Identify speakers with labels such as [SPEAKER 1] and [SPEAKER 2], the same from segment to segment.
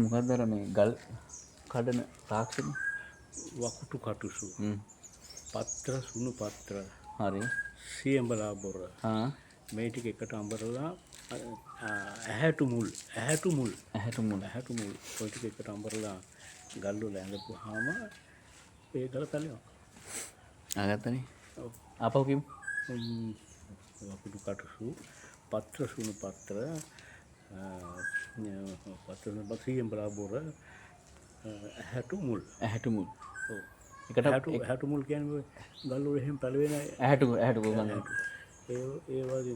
[SPEAKER 1] මොකක්ද අර මේ ගල් කඩන තාක්ෂණ
[SPEAKER 2] වකුටු කටුසු පත්‍ර සුණු පත්‍ර
[SPEAKER 1] හරි
[SPEAKER 2] සියඹලා බොර මේ ටික එකට අඹරලා ඇහැටු මුල් ඔය ටික එකට අඹරලා ගල් වල ඇඳපුවාම ඒ ගල පැලෙනවා.
[SPEAKER 1] ආගත්තනේ. ආපහු කිව්ව.
[SPEAKER 2] වකුටු කටුසු පත්‍ර සුණු පත්‍ර සියඹලා බොර ඇහැටු මුල්. ඔව්. ඇහැටු මුල් කියන්නේ ගල් වල එහෙම පැලවෙන
[SPEAKER 1] ඇහැටු කොහොමද?
[SPEAKER 2] ඒ වගේ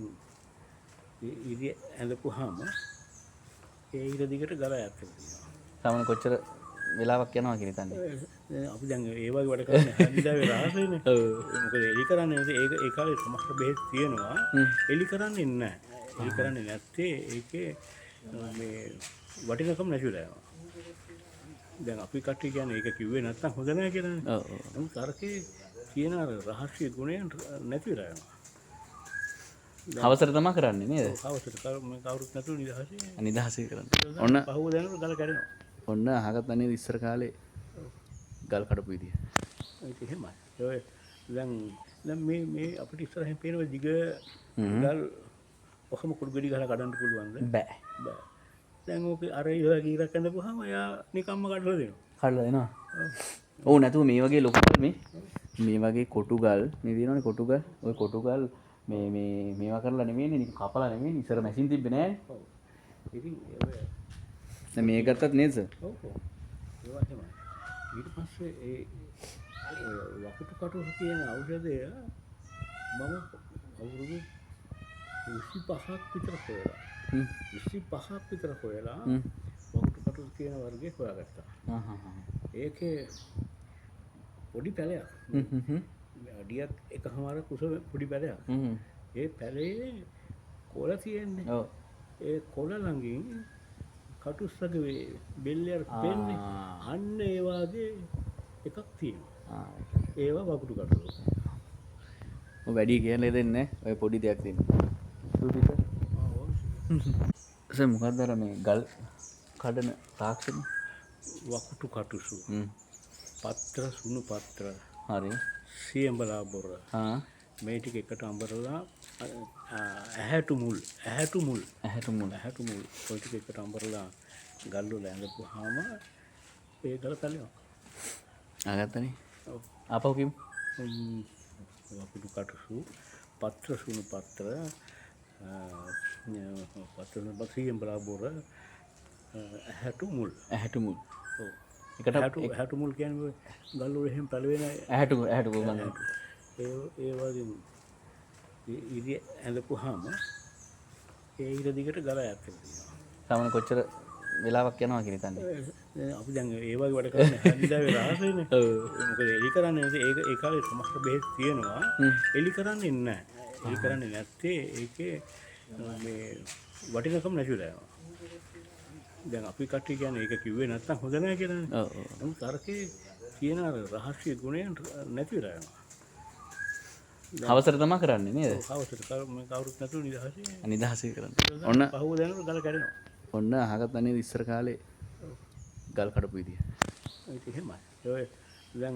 [SPEAKER 2] ඉරි ඇඳපුවාම ඒ ඉර දිගට ගල ඈත් වෙනවා.
[SPEAKER 1] සාමාන්‍ය කොච්චර වෙලාවක් යනවා කියලා හිතන්නේ?
[SPEAKER 2] අපි දැන් ඒ වගේ වැඩ කරන්නේ හැන්දාවේ රහසේනේ. මොකද එලි කරන්නේ ඒ කාලේ සමහර බෙහෙත් තියෙනවා. එලි කරන්නේ නැහැ. එලි කරන්නේ නැත්තේ ඒකේ මේ වටිනකම නැතිලා යනවා. දැන් අපි කට්ටිය කියන්නේ ඒක කිව්වේ නැත්තම් හොඳ නැහැ කියලානේ. නමුත් අරකේ කියන අර රහස්‍ය ගුණය නැති වෙලා යනවා.
[SPEAKER 1] අවසර තමයි කරන්නේ නේද?
[SPEAKER 2] අවසර කවුරුත් නැතුව
[SPEAKER 1] නිදහසේ කරන්නේ. ඔන්න
[SPEAKER 2] පහුව දැනට ගල කැඩෙනවා.
[SPEAKER 1] ඔන්න අහගත්ත නේද ඉස්සර කාලේ ගල් කඩපු විදිය.
[SPEAKER 2] ඒක එහෙමයි. ඒ දැන් මේ අපිට ඉස්සරහින් පේන ඔය දිග ගල් ඔහම කුඩු ගෙඩි ගහලා කඩන්න පුළුවන්ද?
[SPEAKER 1] බෑ.
[SPEAKER 2] දැන් ඕක අර ඉහළ ගීරක් කරනකොහම එයා නිකම්ම කඩලා දෙනවා.
[SPEAKER 1] කඩලා දෙනවා. ඔව් නැතුව මේ වගේ ලොකු මේ වගේ කොටු ගල් මේ දිනවනේ කොටු ගල්. ওই කොටු ගල් මේවා කරලා නෙමෙයිනේ නිකන් කපලා නෙමෙයිනේ ඉස්සර මැෂින් තිබ්බේ නෑනේ.
[SPEAKER 2] ඔව්. ඉතින්
[SPEAKER 1] දැන් මේ ගත්තත් නේද සර්?
[SPEAKER 2] ඔව්. ඒවා තමයි. ඊට පස්සේ ඒ වකුටු කටුසු කියන ඖෂධය මම අවුරුදු 25ක් විතර හොයලා 25ක් විතර හොයලා වකුටු කටුසු කියන වර්ගය හොයාගත්තා. ඒකේ පොඩි පැලයක්. අඩියක් එකමාර කුස පොඩි පැලයක්. ඒ පැලේ කොළ තියෙන්නේ.
[SPEAKER 1] ඔව්.
[SPEAKER 2] ඒ කොළ ළඟින් කටුස්සගේ බෙල්ලේ පෙන්නේ අන්න ඒ වාගේ එකක් තියෙනවා. ඒවා වකුටු කටුසු.
[SPEAKER 1] ඔය වැඩි කියන්නේ දෙන්නේ ඔය පොඩි දෙයක් දෙන්නේ. සර් මොකක්ද අර මේ ගල් කඩන තාක්ෂණ
[SPEAKER 2] වකුටු කටුසු පත්‍ර සුණු පත්‍ර
[SPEAKER 1] හරි
[SPEAKER 2] සියඹලා බොර මේ ටික එකට අඹරලා ඇහැටු මුල් ඔය ටික එකට අඹරලා ගල් වල ඇඳපුවාම ඒ ගල පැලෙනවා.
[SPEAKER 1] ආගත්තනේ. ආපහු කිව්ව.
[SPEAKER 2] වකුටු කටුසු පත්‍ර සුණු පත්‍ර සියඹලා බොර ඇහැටු මුල්. ඔව්. ඇහැටු මුල් කියන්නේ ගල් වල එහෙම පැලවෙන
[SPEAKER 1] ඇහැටු කොහොමද?
[SPEAKER 2] ඒ වගේ ඉරි ඇඳපුවාම ඒ ඉර දිගට ගල ඈත් වෙනවා.
[SPEAKER 1] සාමාන්‍ය කොච්චර වෙලාවක් යනවා කියලා හිතන්නේ?
[SPEAKER 2] අපි දැන් ඒ වගේ වැඩ කරන්නේ හැන්දාවේ රහසේනේ. මොකද එලි කරන්නේ ඒ කාලේ සමහර බෙහෙත් තියෙනවා. එලි කරන්නේ නැහැ. එලි කරන්නේ නැත්තේ ඒකේ මේ වටිනකම නැතිලා යනවා. දැන් අපි කට්ටිය කියන්නේ ඒක කිව්වේ නැත්තම් හොඳ නැහැ කියලානේ. නමුත් අරකේ කියන අර රහස්‍ය ගුණය නැති වෙලා යනවා.
[SPEAKER 1] අවසර තමයි කරන්නේ නේද?
[SPEAKER 2] අවසර කවුරුත් නැතුව
[SPEAKER 1] නිදහසේ කරන්නේ. ඔන්න
[SPEAKER 2] පහුව දැනට ගල කැඩෙනවා.
[SPEAKER 1] ඔන්න අහගත්ත නේද ඉස්සර කාලේ ගල් කඩපු විදිය.
[SPEAKER 2] ඒක එහෙමයි. දැන්